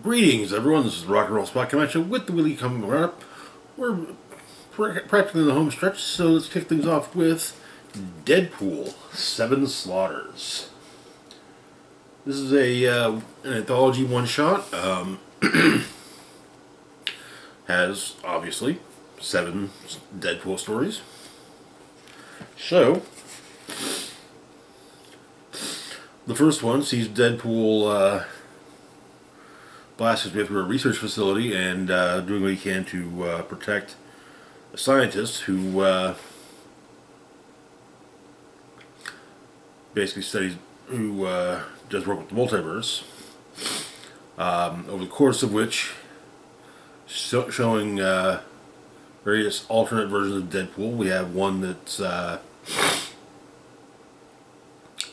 Greetings, everyone. This is Rock and Roll Spot coming at you with the Willie coming right up. We're practically in the home stretch, so let's kick things off with Deadpool: Seven Slaughters. This is an anthology one-shot. Has obviously 7 Deadpool stories. So the first one sees Deadpool blast his way through a research facility and doing what he can to protect a scientist who basically does work with the multiverse. Over the course of which, showing various alternate versions of Deadpool. We have one that's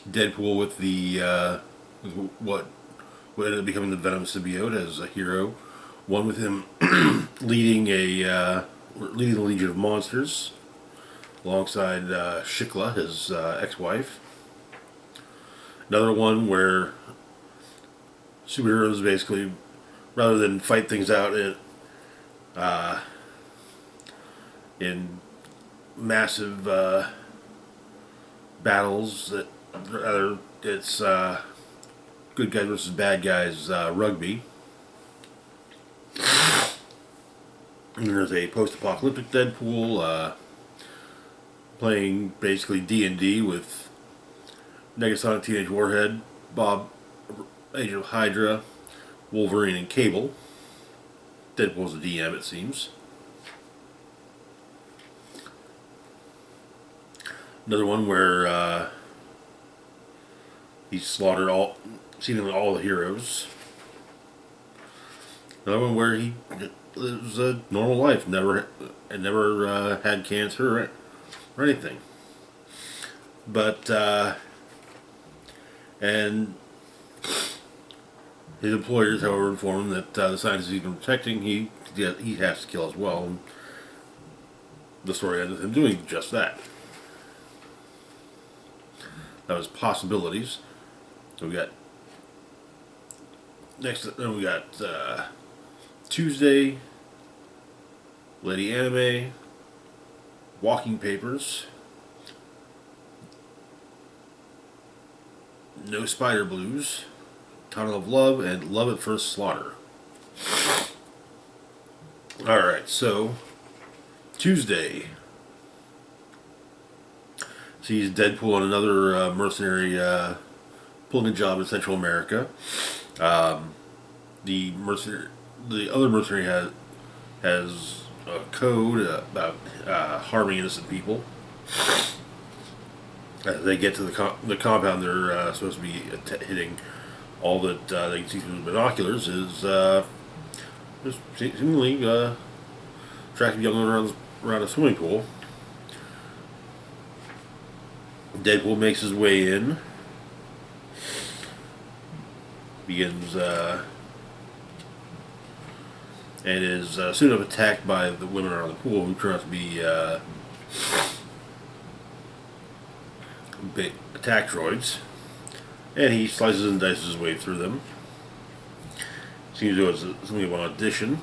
Deadpool with the what ended up becoming the Venom symbiote as a hero. One with him leading the Legion of Monsters alongside Shikla, his ex-wife. Another one where superheroes basically, rather than fight things out in massive battles, that rather it's good guys versus bad guys rugby. And there's a post-apocalyptic Deadpool playing basically D&D with Negasonic Teenage Warhead, Bob, Agent of Hydra, Wolverine, and Cable. Deadpool's a DM, it seems. Another one where he slaughtered seemingly all the heroes. Another one where he lives a normal life, never had cancer or anything. But and his employers, however, inform him that the scientists he's been protecting, he has to kill as well. And the story ends with him doing just that. That was possibilities. So we got then we got Tuesday, Lady Anime, Walking Papers, No Spider Blues, Tunnel of Love, and Love at First Slaughter. Alright, so Tuesday sees Deadpool on another mercenary pulling a job in Central America. The other mercenary has a code about harming innocent people. As they get to the compound they're supposed to be hitting, all that they can see through the binoculars is just seemingly attractive young women around a swimming pool. Deadpool makes his way in, begins and is soon enough attacked by the women around the pool, who turn out to be attack droids, and he slices and dices his way through them. Seems to do something of an audition.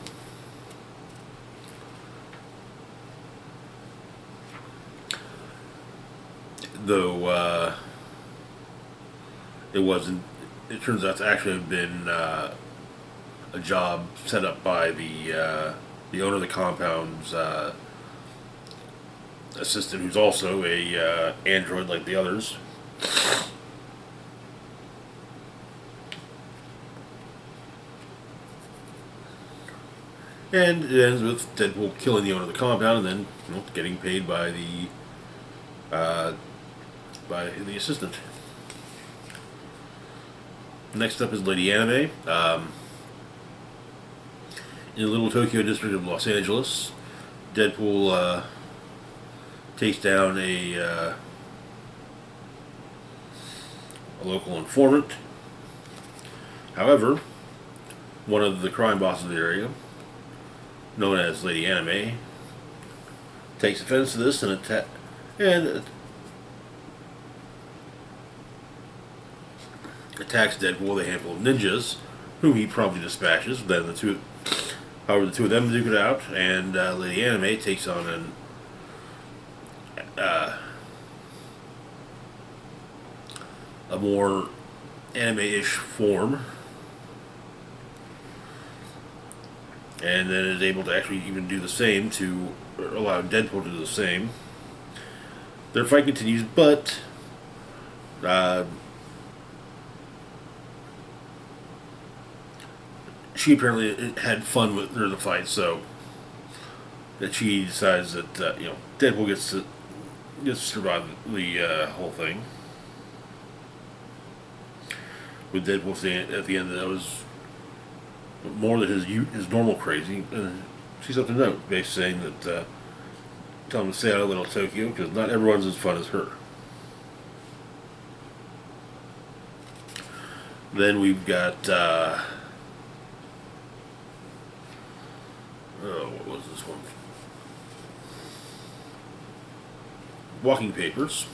Though it turns out to actually have been a job set up by the owner of the compound's assistant, who's also a android like the others. And it ends with Deadpool killing the owner of the compound, and then getting paid by the assistant. Next up is Lady Anime. In the Little Tokyo district of Los Angeles, Deadpool takes down a local informant. However, one of the crime bosses of the area, known as Lady Anime, takes offense to this and attacks Deadpool with a handful of ninjas, whom he promptly dispatches. Then however, the two of them duke it out, and Lady Anime takes on a more anime-ish form, and then is able to actually even do the same to allow Deadpool to do the same. Their fight continues, but she apparently had fun with the fight, so that she decides that Deadpool gets to survive the whole thing. With Deadpool saying at the end that it was more than his normal crazy. She's up to note, basically saying that tell him to stay out of Little Tokyo because not everyone's as fun as her. Then we've got what was this one? Walking Papers.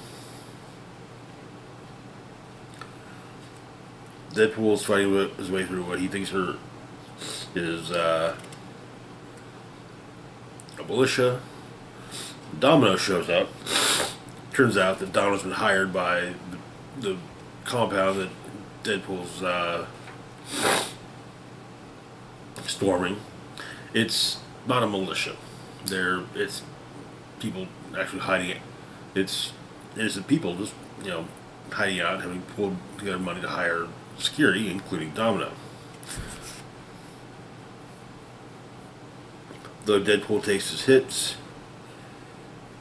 Deadpool's fighting his way through what he thinks is a militia. Domino shows up. Turns out that Domino's been hired by the compound that Deadpool's storming. It's not a militia. It's people actually hiding it. It's innocent people just hiding out, having pulled together money to hire security, including Domino. Though Deadpool takes his hits,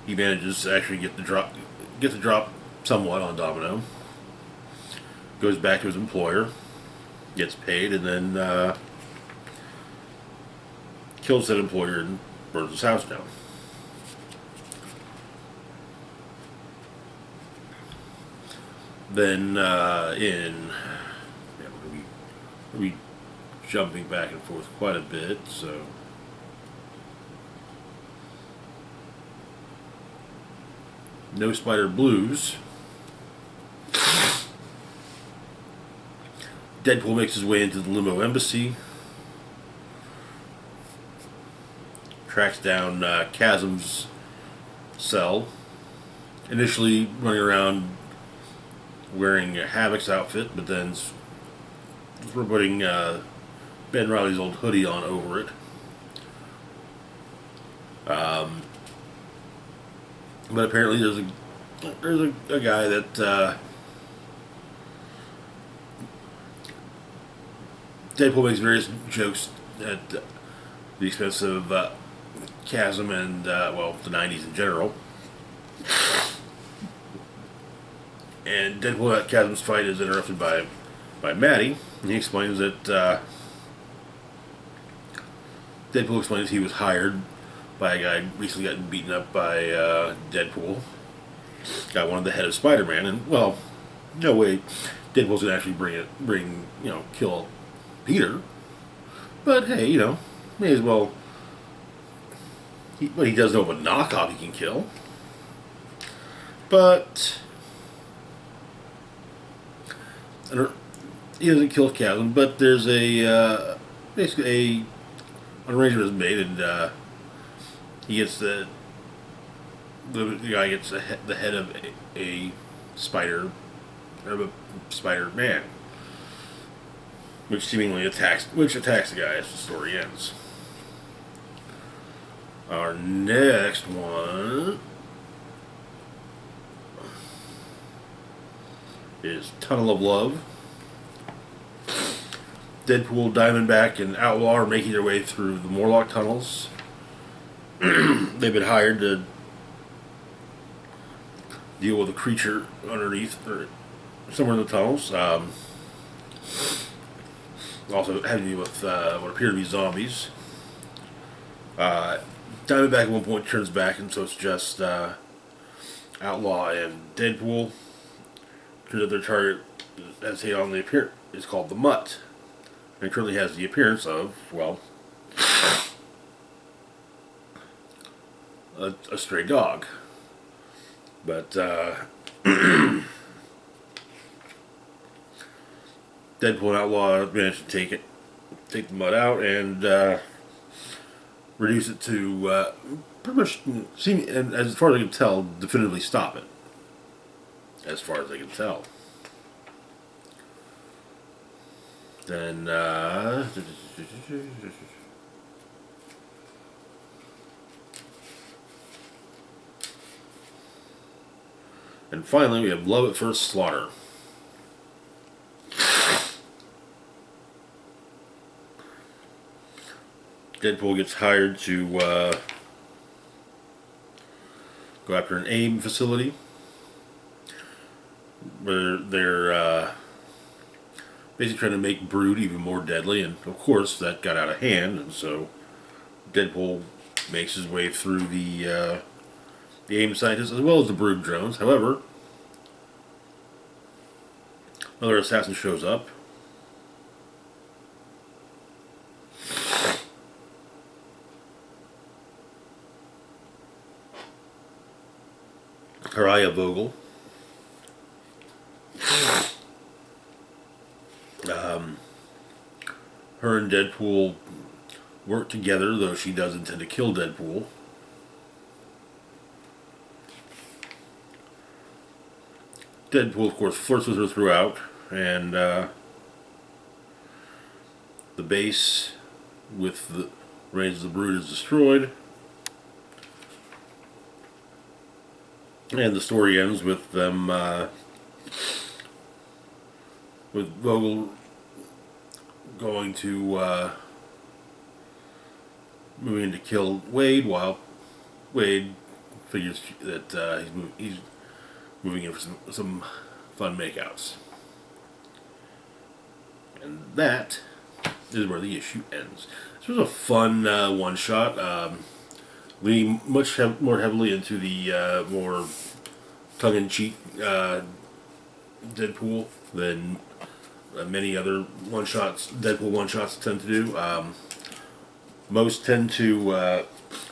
he manages to actually get the drop somewhat on Domino. Goes back to his employer, gets paid, and then kills that employer and burns his house down. Then we'll be jumping back and forth quite a bit, so. No Spider Blues. Deadpool makes his way into the Limo Embassy. Tracks down Chasm's cell. Initially running around wearing Havoc's outfit, but then putting Ben Reilly's old hoodie on over it. But apparently there's a guy that Deadpool makes various jokes at the expense of Chasm and the 90s in general. And Deadpool at Chasm's fight is interrupted by Maddie, and he explains that Deadpool explains he was hired by a guy recently gotten beaten up by Deadpool. Guy wanted the head of Spider-Man, and no way Deadpool's gonna actually kill Peter. But hey, may as well. But he does know of a knockoff he can kill. But he doesn't kill Chasm. But there's basically an arrangement is made, and he gets the guy gets the head of a spider, of a Spider-Man, which seemingly attacks the guy as the story ends. Our next one is Tunnel of Love. Deadpool, Diamondback, and Outlaw are making their way through the Morlock tunnels. They've been hired to deal with a creature underneath or somewhere in the tunnels. Also having to deal with what appear to be zombies. Diamondback at one point turns back, and so it's just Outlaw and Deadpool. Turns out their target, as he on the appearance, is called the Mutt, and currently has the appearance of a stray dog. But Deadpool and Outlaw managed to take it, take the mud out and reduce it to pretty much seem, and as far as I can tell, definitively stop it. As far as I can tell. Then and finally we have Love at First Slaughter. Deadpool gets hired to go after an AIM facility where they're basically trying to make Brood even more deadly, and of course that got out of hand, and so Deadpool makes his way through the AIM scientists as well as the Brood drones. However, another assassin shows up. Karaya Vogel. Her and Deadpool work together, though she does intend to kill Deadpool. Deadpool, of course, flirts with her throughout, and the base with the Reigns of the Brood is destroyed. And the story ends with them, with Vogel going to moving to kill Wade, while Wade figures that he's moving in for some fun makeouts. And that is where the issue ends. This was a fun one-shot, leaning much more heavily into the more tongue-in-cheek Deadpool than many other one-shots, Deadpool one-shots tend to do. Most tend to,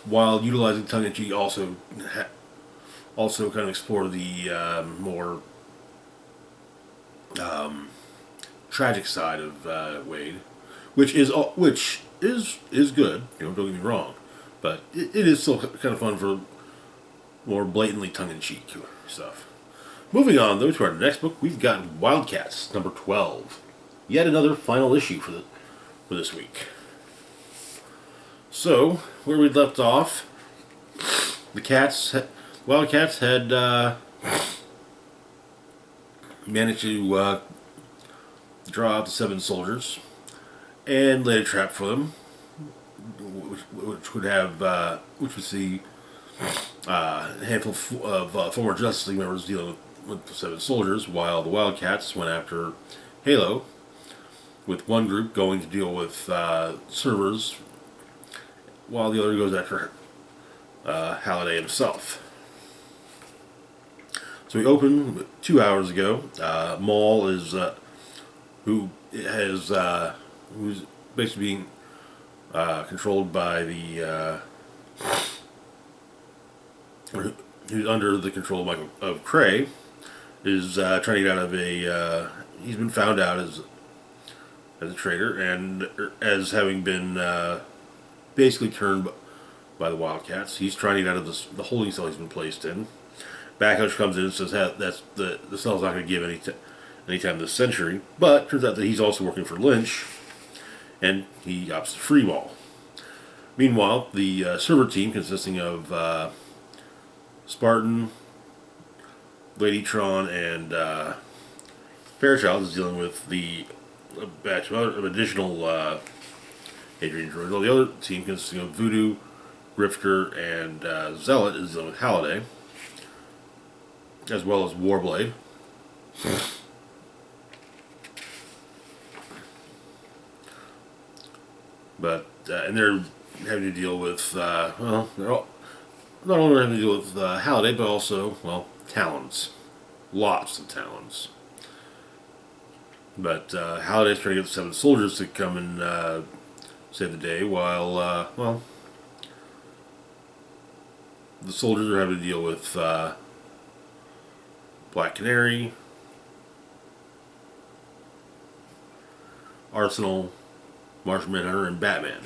while utilizing tongue-in-cheek, also kind of explore the more tragic side of Wade, which is good. Don't get me wrong, but it is still kind of fun for more blatantly tongue-in-cheek stuff. Moving on, though, to our next book, we've got Wildcats, number 12. Yet another final issue for this week. So, where we left off, Wildcats had managed to draw out the 7 soldiers and laid a trap for them, which would see a handful of former Justice League members dealing with the 7 soldiers, while the Wildcats went after Halo, with one group going to deal with servers, while the other goes after Halliday himself. So we opened 2 hours ago. Maul is who's basically being controlled by the who's under the control of Cray, is trying to get out of a. He's been found out as a traitor, and as having been basically turned by the Wildcats. He's trying to get out of the holding cell he's been placed in. Backup comes in and says that's the cell's not going to give any time this century, but turns out that he's also working for Lynch, and he opts to free Maul. Meanwhile, the server team, consisting of Spartan, Ladytron, and Fairchild, is dealing with a batch of additional Adrian droids. While the other team, consisting of Voodoo, Grifter, and Zealot, is dealing with Halliday, as well as Warblade. But and they're having to deal with they're all not only having to deal with Halliday, but also Talons, lots of Talons. But Halliday's trying to get the 7 soldiers to come and save the day, while the soldiers are having to deal with Black Canary, Arsenal, Martian Manhunter, and Batman.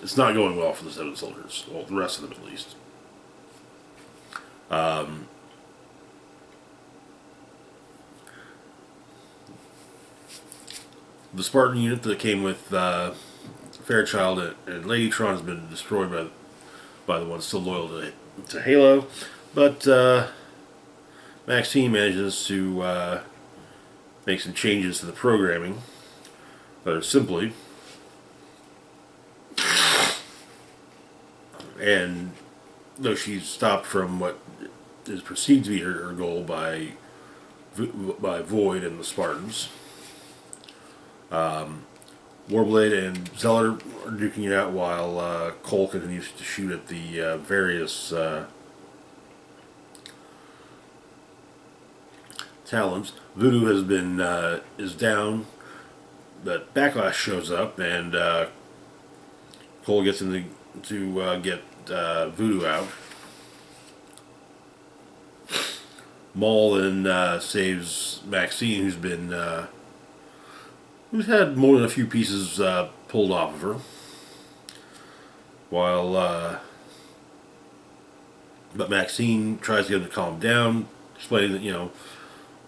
It's not going well for the Seven Soldiers. Well, the rest of them at least. The Spartan unit that came with Fairchild and Ladytron has been destroyed by the ones still loyal to Halo. But Maxine manages to make some changes to the programming, rather simply. And though she's stopped from what is perceived to be her goal by Void and the Spartans, Warblade and Zealot are duking it out while Cole continues to shoot at the various Talons. Voodoo has been is down, but Backlash shows up and Cole gets in to get Voodoo out. Maul then saves Maxine, who's had more than a few pieces pulled off of her. But Maxine tries to get him to calm down, explaining that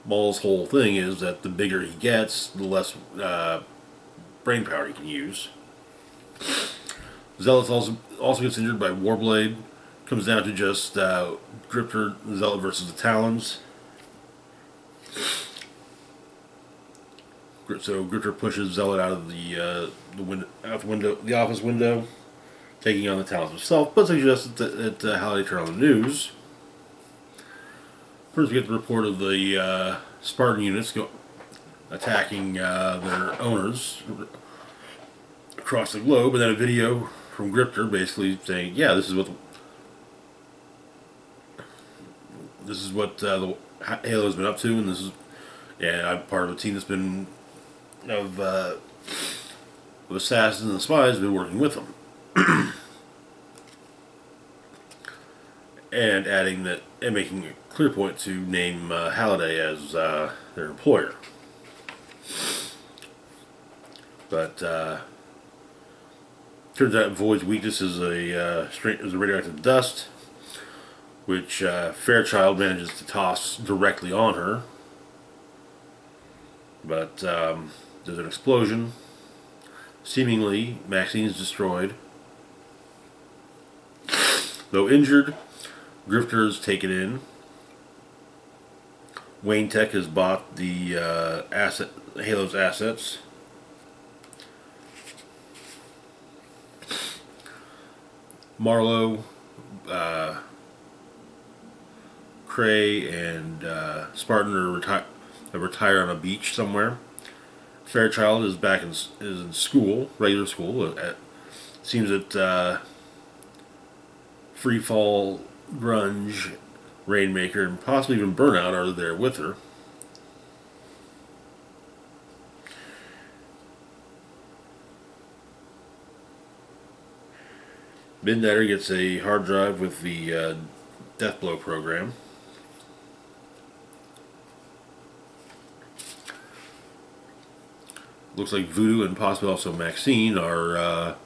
Maul's whole thing is that the bigger he gets, the less brain power he can use. Zealot also gets injured by Warblade. Comes down to just Grifter, Zealot versus the Talons. So Grifter pushes Zealot out of the office window, taking on the Talons himself, but suggests that how they turn on the news. First, we get the report of the Spartan units attacking their owners across the globe, and then a video from Grifter basically saying, "Yeah, this is what the Halo has been up to, and I'm part of a team that's been of assassins and spies been working with them," and adding that and making a clear point to name Halliday as their employer. But turns out Void's weakness is a radioactive dust, which Fairchild manages to toss directly on her. But there's an explosion. Seemingly, Maxine is destroyed. Though injured, Grifter is taken in. Wayne Tech has bought the Halo's assets. Marlowe, Cray, and Spartan are retire on a beach somewhere. Fairchild is back is in school, regular school. Seems that Freefall, Grunge, Rainmaker, and possibly even Burnout are there with her. Midnighter gets a hard drive with the Deathblow program. Looks like Voodoo and possibly also Maxine are at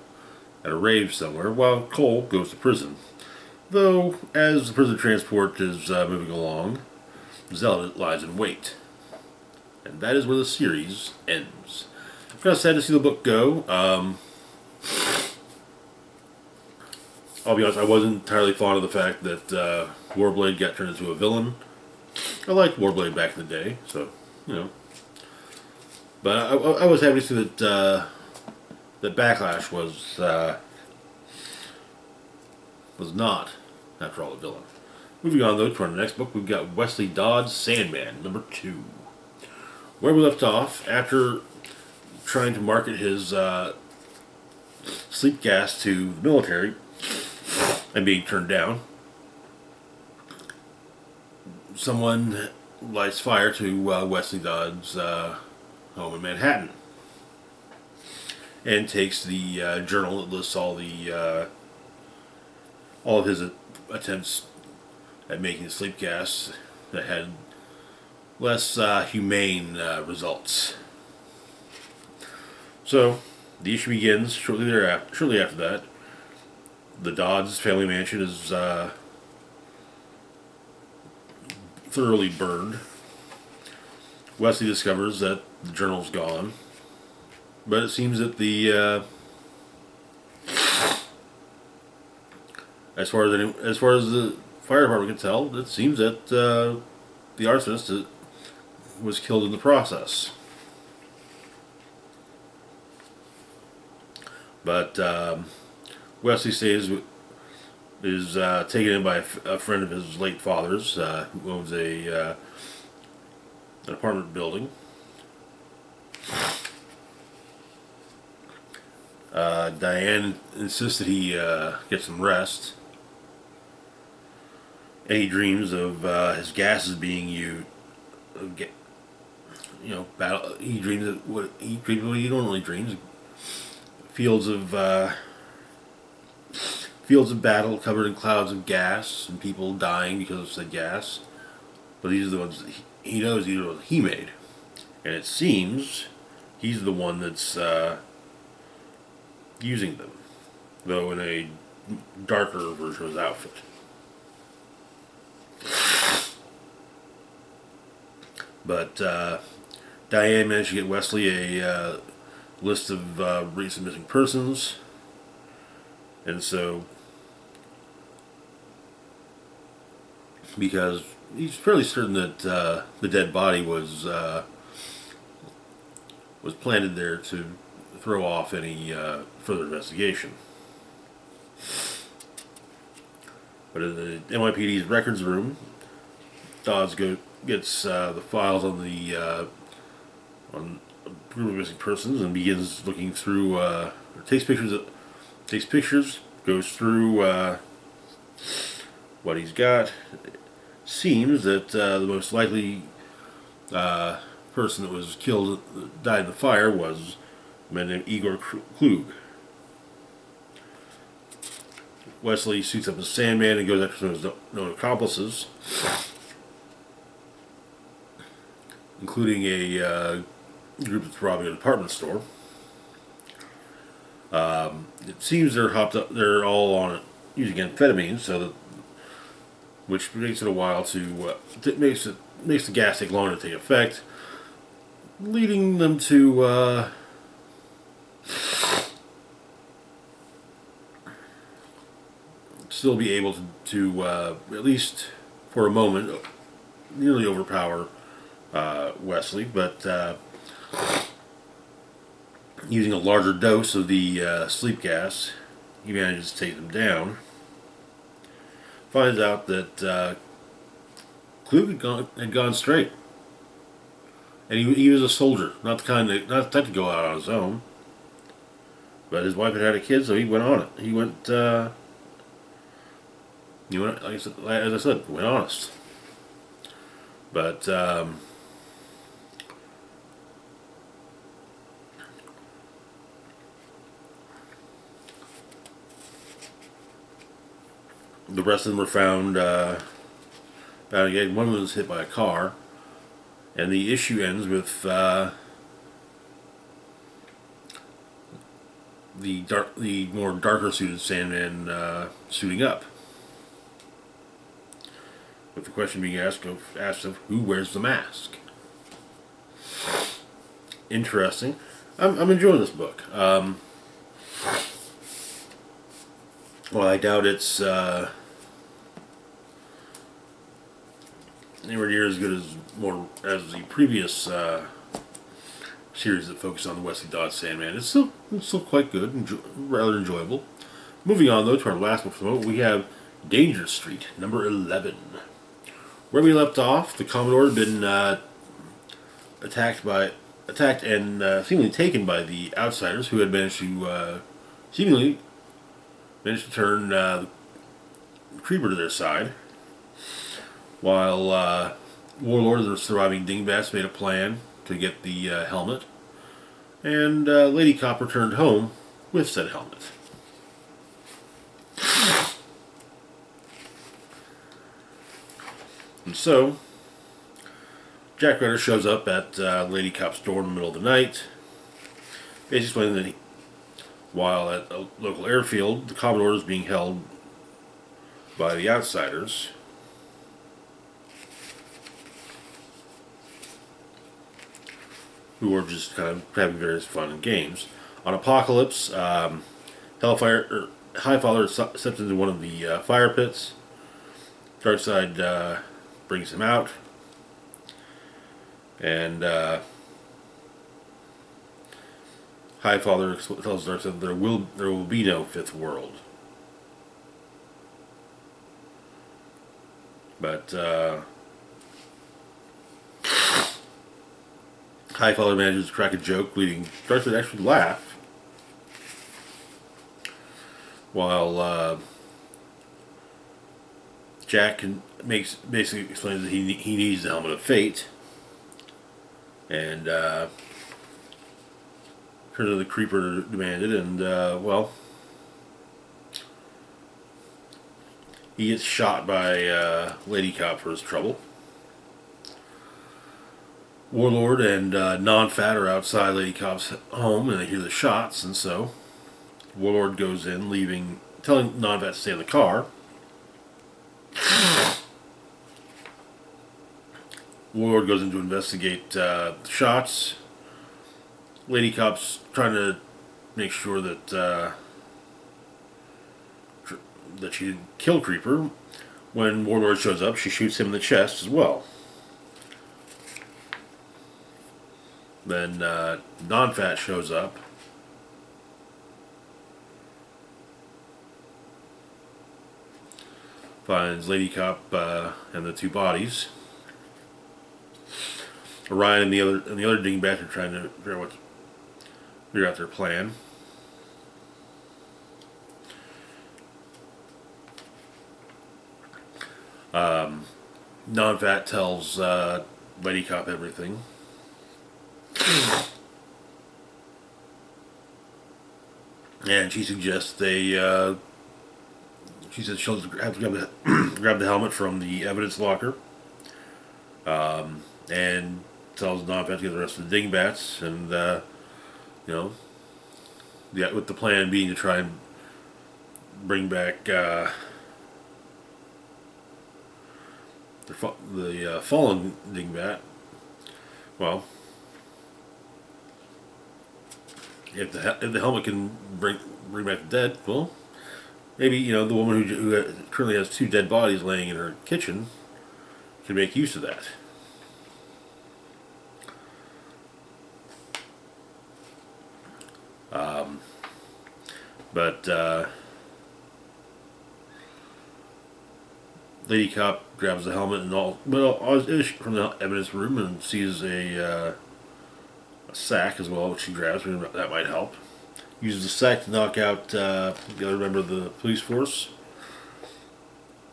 a rave somewhere, while Cole goes to prison. Though, as the prison transport is moving along, Zealot lies in wait. And that is where the series ends. I'm kind of sad to see the book go. I'll be honest, I wasn't entirely fond of the fact that Warblade got turned into a villain. I liked Warblade back in the day, so, But I was happy to see that Backlash was not, after all, a villain. Moving on, though, to our next book, we've got Wesley Dodds' Sandman, number 2. Where we left off, after trying to market his sleep gas to the military and being turned down, someone lights fire to Wesley Dodds' home in Manhattan and takes the journal that lists all of his attempts at making the sleep gas that had less humane results. So, the issue begins shortly after that. The Dodds family mansion is thoroughly burned. Wesley discovers that the journal's gone, but it seems that as far as the fire department can tell, it seems that the arsonist was killed in the process. But Wesley is taken in by a friend of his late father's, who owns an apartment building. Diane insists that he get some rest, and he dreams of his gases being used. Battle. He dreams of what he normally dreams: fields of battle covered in clouds of gas and people dying because of said gas. But these are the ones that he knows these are the ones he made, and it seems he's the one that's using them, though in a darker version of his outfit. But Diane managed to get Wesley a list of recent missing persons, and so because he's fairly certain that the dead body was planted there to throw off any further investigation. But in the NYPD's records room, Dodds gets the files on on a group of missing persons and begins looking through. Takes pictures, goes through what he's got. Seems that the most likely person that was killed, died in the fire, was a man named Igor Klug. Wesley suits up as Sandman and goes after some of his known accomplices, including a group that's robbing a department store. It seems they're hopped up. They're all on using amphetamines, which makes it a while to makes the gas take longer to take effect, leading them to still be able to at least for a moment nearly overpower Wesley, but using a larger dose of the sleep gas, he manages to take them down. Finds out that Klug had gone straight, and he was a soldier, not the type to go out on his own. But his wife had a kid, so he went on it. He went, like as I said, went honest. But the rest of them were found. Again, one of them was hit by a car, and the issue ends with the more darker suited Sandman suiting up, with the question being asked of who wears the mask. Interesting. I'm enjoying this book. Well, I doubt it's anywhere near as good as the previous series that focused on the Wesley Dodds Sandman. It's still quite good and rather enjoyable. Moving on, though, to our last book for the moment, we have Danger Street, number 11. Where we left off, the Commodore had been attacked and seemingly taken by the outsiders, who had managed to turn the Creeper to their side, while Warlord and the surviving dingbats made a plan to get the helmet, and Lady Cop returned home with said helmet. And so, Jack Ryder shows up at Lady Cop's door in the middle of the night, basically explaining that while at a local airfield, the Commodore is being held by the outsiders, who are just kind of having various fun and games. On Apocalypse, Highfather steps into one of the fire pits. Darkseid brings him out, and Highfather tells Darkseid there will be no fifth world. But Highfather manages to crack a joke, leading Darkseid to actually laugh, while Jack basically explains that he needs the Helmet of Fate, and turns out the Creeper demanded, and well, he gets shot by Lady Cop for his trouble. Warlord and Non-Fat are outside Lady Cop's home, and they hear the shots, and so Warlord goes in, telling Non-Fat to stay in the car. Warlord goes in to investigate the shots. Lady Cop's trying to make sure that she didn't kill Creeper. When Warlord shows up, she shoots him in the chest as well. Then Non-Fat shows up. Finds Lady Cop and the two bodies. Orion and the other dingbat are trying to figure out their plan. Non-Fat tells Lady Cop everything. And she suggests she says she'll have to grab the helmet from the evidence locker. And tells Non-Fat to get the rest of the dingbats, and with the plan being to try and bring back the fallen dingbat. Well, if the helmet can bring back the dead, well, maybe the woman who currently has two dead bodies laying in her kitchen can make use of that. But Lady Cop grabs the helmet and all from the evidence room and sees a sack as well, which she grabs. That might help. Uses the sack to knock out the other member of the police force.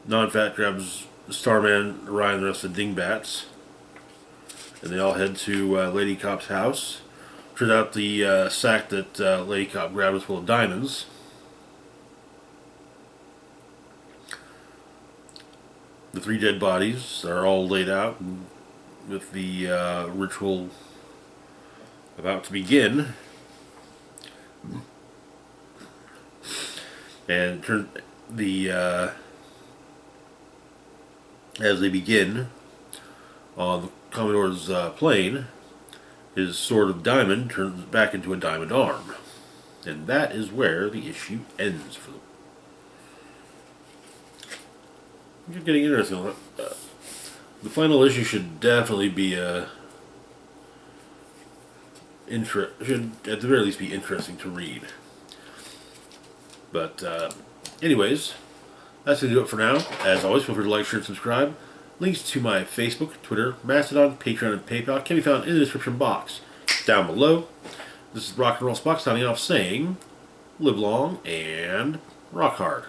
Non-Fat grabs Starman, Orion, and the rest of the dingbats, and they all head to Lady Cop's house. Turns out the sack that Lady Cop grabbed was full of diamonds. The three dead bodies are all laid out with the ritual about to begin. And as they begin on the Commodore's plane, his sword of diamond turns back into a diamond arm. And that is where the issue ends for them. You're getting interesting. The final issue should definitely be should at the very least be interesting to read. But anyways, that's going to do it for now. As always, feel free to like, share, and subscribe. Links to my Facebook, Twitter, Mastodon, Patreon, and PayPal can be found in the description box down below. This is Rock and Roll Spock signing off saying, live long and rock hard.